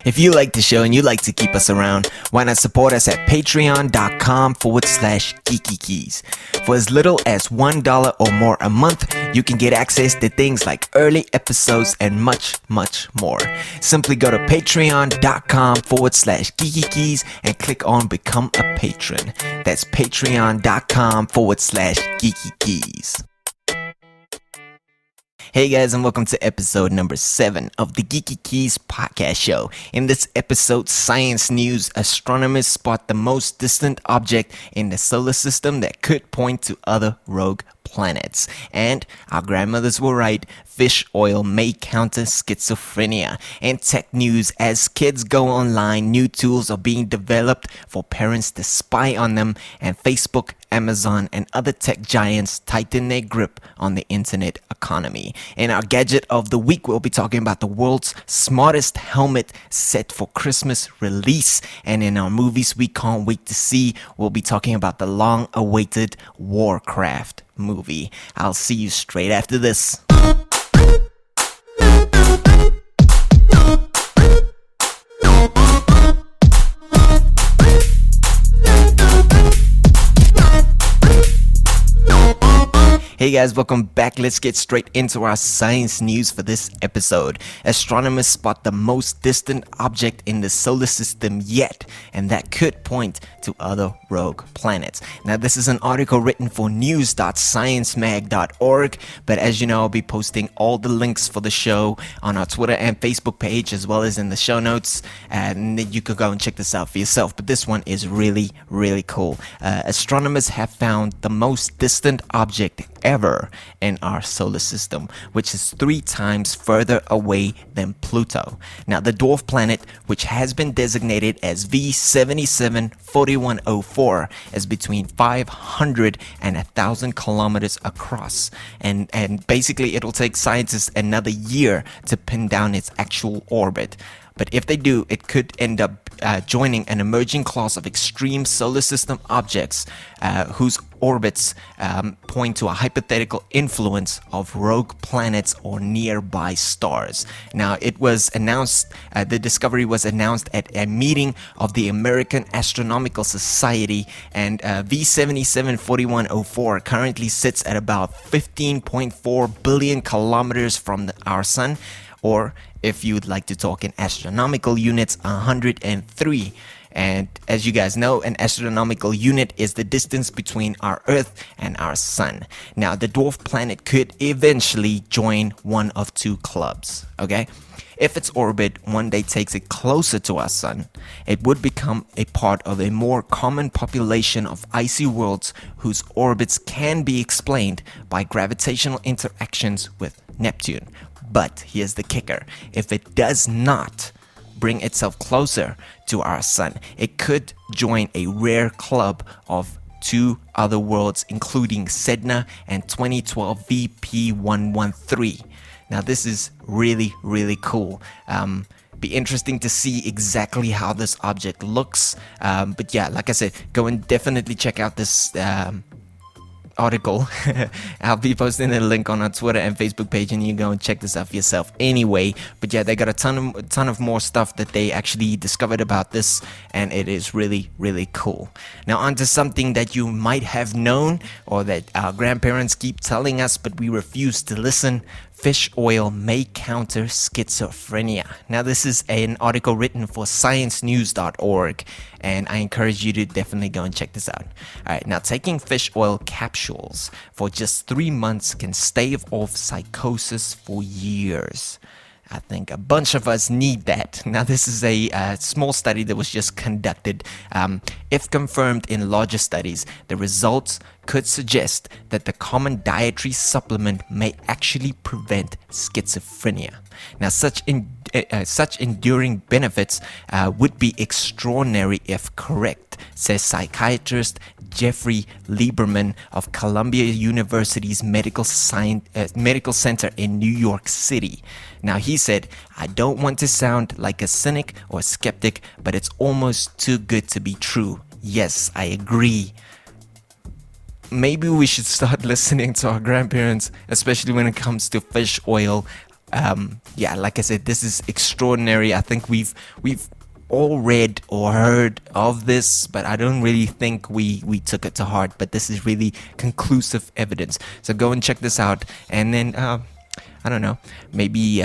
If you like the show and you like to keep us around, why not support us at patreon.com/Geekykeys. For as little as $1 or more a month, you can get access to things like early episodes and much, much more. Simply go to patreon.com/Geekykeys and click on Become a Patron. That's patreon.com/Geekykeys. Hey guys, and welcome to episode number 7 of the Geekykeys Podcast show. In this episode, science news, astronomers spot the most distant object in the solar system that could point to other rogue planets. And our grandmothers were right, fish oil may counter schizophrenia. And tech news, as kids go online, new tools are being developed for parents to spy on them, and Facebook, Amazon, and other tech giants tighten their grip on the internet economy. In our Gadget of the Week, we'll be talking about the world's smartest helmet set for Christmas release. And in our movies we can't wait to see, we'll be talking about the long-awaited Warcraft movie. I'll see you straight after this. Hey guys, welcome back. Let's get straight into our science news for this episode. Astronomers spot the most distant object in the solar system yet, and that could point to other rogue planets. Now, this is an article written for news.sciencemag.org, but as you know, I'll be posting all the links for the show on our Twitter and Facebook page, as well as in the show notes, and you could go and check this out for yourself. But this one is really, really cool. Astronomers have found the most distant object ever in our solar system, which is 3 times further away than Pluto. Now, the dwarf planet, which has been designated as V774104, is between 500 and 1,000 kilometers across, and basically it'll take scientists another year to pin down its actual orbit. But if they do, it could end up joining an emerging class of extreme solar system objects whose orbits point to a hypothetical influence of rogue planets or nearby stars. Now, it was announced, the discovery was announced at a meeting of the American Astronomical Society, and V774104 currently sits at about 15.4 billion kilometers from our sun, or if you'd like to talk in astronomical units, 103. And as you guys know, an astronomical unit is the distance between our Earth and our sun. Now, the dwarf planet could eventually join one of 2 clubs, okay? If its orbit one day takes it closer to our sun, it would become a part of a more common population of icy worlds whose orbits can be explained by gravitational interactions with Neptune. But here's the kicker: if it does not bring itself closer to our sun, it could join a rare club of 2 other worlds, including Sedna and 2012 VP113. Now, this is really, really cool. Be interesting to see exactly how this object looks. But yeah, like I said, go and definitely check out this article. I'll be posting a link on our Twitter and Facebook page, and you go and check this out for yourself anyway. But yeah, they got a ton of more stuff that they actually discovered about this, and it is really, really cool. Now, on to something that you might have known, or that our grandparents keep telling us, but we refuse to listen. Fish oil may counter schizophrenia. Now, this is an article written for sciencenews.org, and I encourage you to definitely go and check this out. Alright, now, taking fish oil capsules for just 3 months can stave off psychosis for years. I think a bunch of us need that. Now, this is a small study that was just conducted. If confirmed in larger studies, the results could suggest that the common dietary supplement may actually prevent schizophrenia. Now, such enduring benefits would be extraordinary if correct, says psychiatrist Jeffrey Lieberman of Columbia University's Medical Center in New York City. Now, he said, "I don't want to sound like a cynic or skeptic, but it's almost too good to be true. Yes, I agree." Maybe we should start listening to our grandparents, especially when it comes to fish oil. Yeah, like I said, this is extraordinary. I think we've all read or heard of this, but I don't really think we took it to heart. But this is really conclusive evidence. So go and check this out, and then I don't know, maybe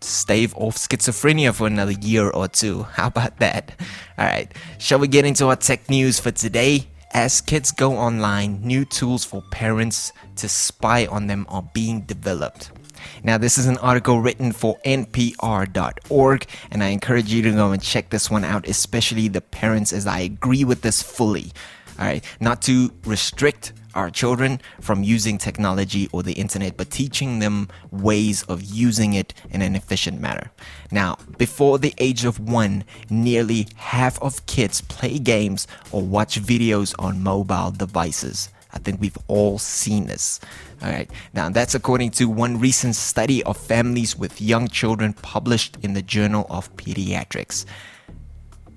stave off schizophrenia for another year or two. How about that? All right, shall we get into our tech news for today? As kids go online, new tools for parents to spy on them are being developed. Now, this is an article written for NPR.org, and I encourage you to go and check this one out, especially the parents, as I agree with this fully. All right, not to restrict our children from using technology or the internet, but teaching them ways of using it in an efficient manner. Now, before the age of 1, nearly half of kids play games or watch videos on mobile devices. I think we've all seen this. All right. Now, that's according to one recent study of families with young children published in the Journal of Pediatrics.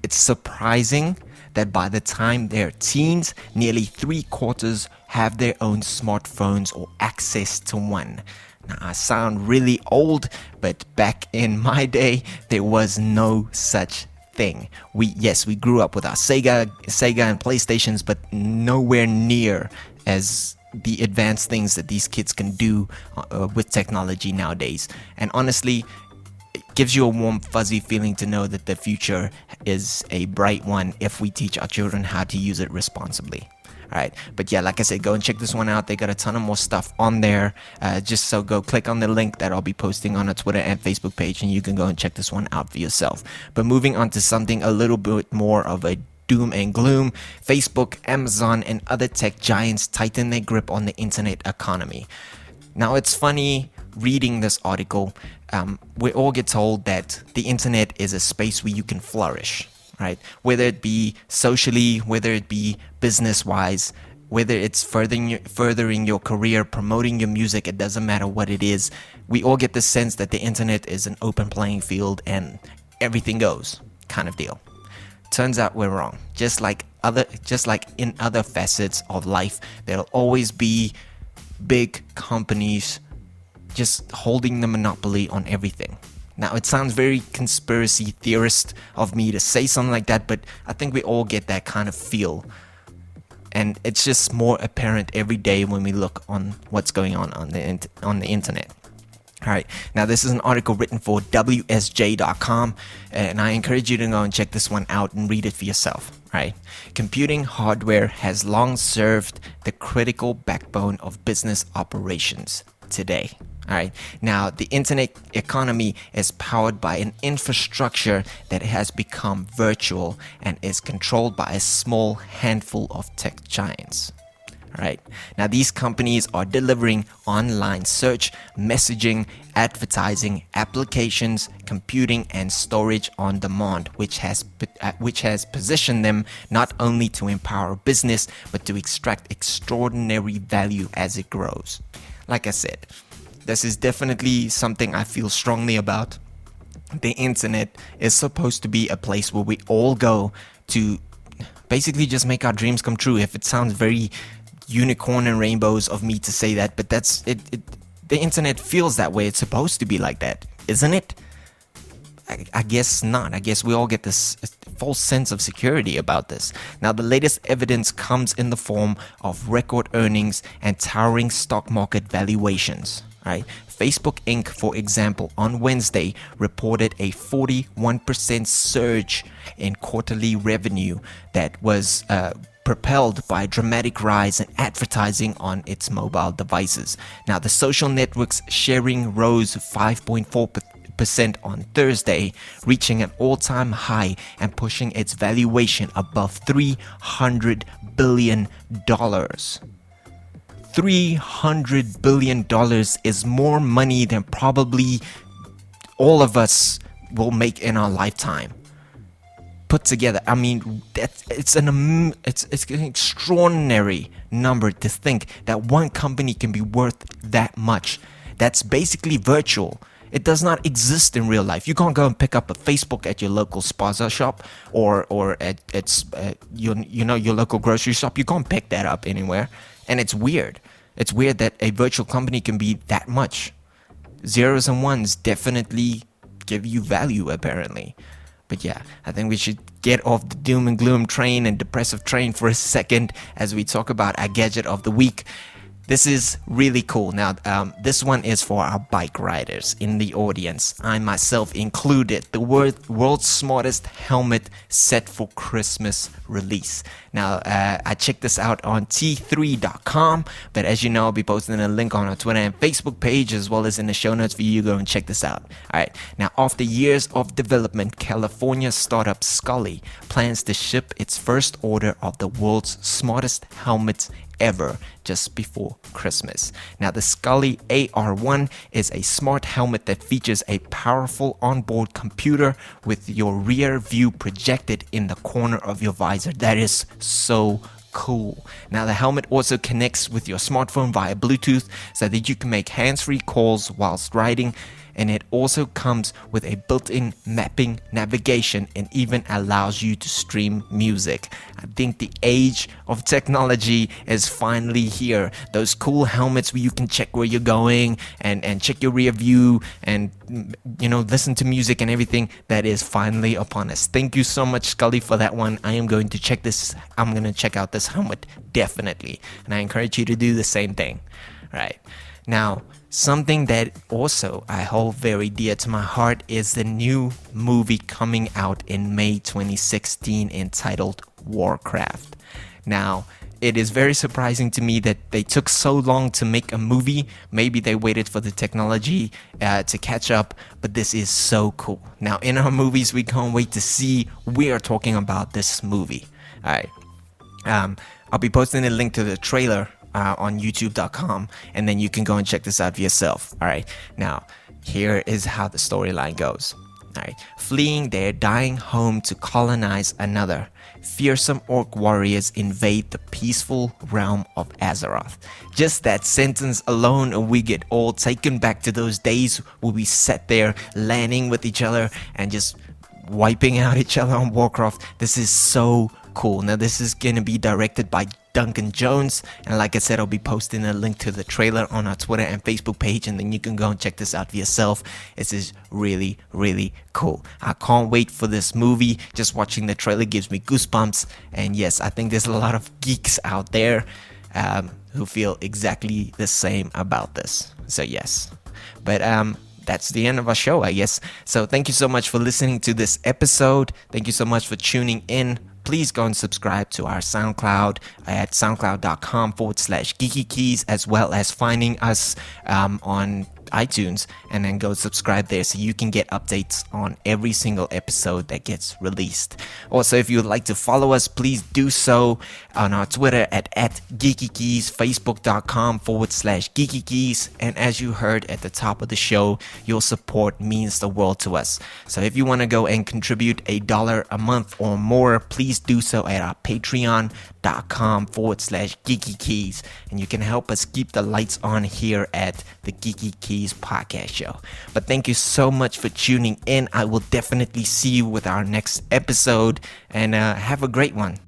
It's surprising that by the time they're teens, nearly 3/4 have their own smartphones or access to one. Now, I sound really old, but back in my day, there was no such thing. We grew up with our Sega and PlayStations, but nowhere near as the advanced things that these kids can do with technology nowadays. And honestly, it gives you a warm, fuzzy feeling to know that the future is a bright one if we teach our children how to use it responsibly. All right, but yeah, like I said, go and check this one out. They got a ton of more stuff on there. So go click on the link that I'll be posting on our Twitter and Facebook page, and you can go and check this one out for yourself. But moving on to something a little bit more of a doom and gloom, Facebook, Amazon, and other tech giants tighten their grip on the internet economy. Now, it's funny reading this article. We all get told that the internet is a space where you can flourish. Right? Whether it be socially, whether it be business-wise, whether it's furthering your career, promoting your music, it doesn't matter what it is. We all get the sense that the internet is an open playing field and everything goes kind of deal. Turns out we're wrong. Just like in other facets of life, there'll always be big companies just holding the monopoly on everything. Now, it sounds very conspiracy theorist of me to say something like that, but I think we all get that kind of feel. And it's just more apparent every day when we look on what's going on the internet. All right, now this is an article written for WSJ.com, and I encourage you to go and check this one out and read it for yourself. Right? Computing hardware has long served the critical backbone of business operations today. All right. Now, the internet economy is powered by an infrastructure that has become virtual and is controlled by a small handful of tech giants. All right. Now, these companies are delivering online search, messaging, advertising, applications, computing, and storage on demand, which has positioned them not only to empower business, but to extract extraordinary value as it grows. Like I said, this is definitely something I feel strongly about. The internet is supposed to be a place where we all go to basically just make our dreams come true. If it sounds very unicorn and rainbows of me to say that, but that's it. The internet feels that way. It's supposed to be like that, isn't it? I guess not. I guess we all get this false sense of security about this. Now, the latest evidence comes in the form of record earnings and towering stock market valuations. Right? Facebook Inc., for example, on Wednesday reported a 41% surge in quarterly revenue that was propelled by a dramatic rise in advertising on its mobile devices. Now, the social network's sharing rose 5.4% on Thursday, reaching an all-time high and pushing its valuation above $300 billion. $300 billion is more money than probably all of us will make in our lifetime put together. I mean, it's an extraordinary number to think that one company can be worth that much. That's basically virtual. It does not exist in real life. You can't go and pick up a Facebook at your local spaza shop or at your local grocery shop. You can't pick that up anywhere. And it's weird. It's weird that a virtual company can be that much. zeros and ones definitely give you value, apparently. But yeah, I think we should get off the doom and gloom train and depressive train for a second as we talk about our gadget of the week. This is really cool. Now, this one is for our bike riders in the audience, I myself included. The world's smartest helmet set for Christmas release. Now, I checked this out on t3.com, but as you know, I'll be posting a link on our Twitter and Facebook page, as well as in the show notes for you to go and check this out. All right. Now, after years of development, California startup Skully plans to ship its first order of the world's smartest helmets ever just before Christmas. Now, the Skully Ar-15 is a smart helmet that features a powerful onboard computer with your rear view projected in the corner of your visor. That is so cool. Now, the helmet also connects with your smartphone via Bluetooth so that you can make hands-free calls whilst riding. And it also comes with a built-in mapping navigation and even allows you to stream music. I think the age of technology is finally here. Those cool helmets where you can check where you're going and check your rear view and, you know, listen to music and everything, that is finally upon us. Thank you so much, Skully, for that one. I'm going to check out this helmet definitely. And I encourage you to do the same thing. Right. Now, something that also I hold very dear to my heart is the new movie coming out in May 2016 entitled Warcraft. Now, it is very surprising to me that they took so long to make a movie. Maybe they waited for the technology to catch up, but this is so cool. Now, in our movies, we can't wait to see. We are talking about this movie. All right. I'll be posting a link to the trailer on youtube.com, and then you can go and check this out for yourself. All right. Now, here is how the storyline goes. All right. Fleeing their dying home to colonize another, fearsome orc warriors invade the peaceful realm of Azeroth. Just that sentence alone, and we get all taken back to those days where we sat there landing with each other and just wiping out each other on Warcraft. This is so cool. Now, this is going to be directed by Duncan Jones, and like I said, I'll be posting a link to the trailer on our Twitter and Facebook page, and then you can go and check this out for yourself. This is really, really cool. I can't wait for this movie. Just watching the trailer gives me goosebumps, and yes, I think there's a lot of geeks out there who feel exactly the same about this. So yes, but that's the end of our show, I guess. So thank you so much for listening to this episode. Thank you so much for tuning in. Please go and subscribe to our SoundCloud at soundcloud.com/Geekykeys, as well as finding us on iTunes, and then go subscribe there so you can get updates on every single episode that gets released. Also, if you would like to follow us, please do so on our Twitter at Geekykeys, facebook.com/Geekykeys. And as you heard at the top of the show, your support means the world to us. So if you want to go and contribute $1 a month or more, please do so at our patreon.com/Geekykeys. And you can help us keep the lights on here at the Geekykeys Podcast Show. But thank you so much for tuning in. I will definitely see you with our next episode, and have a great one.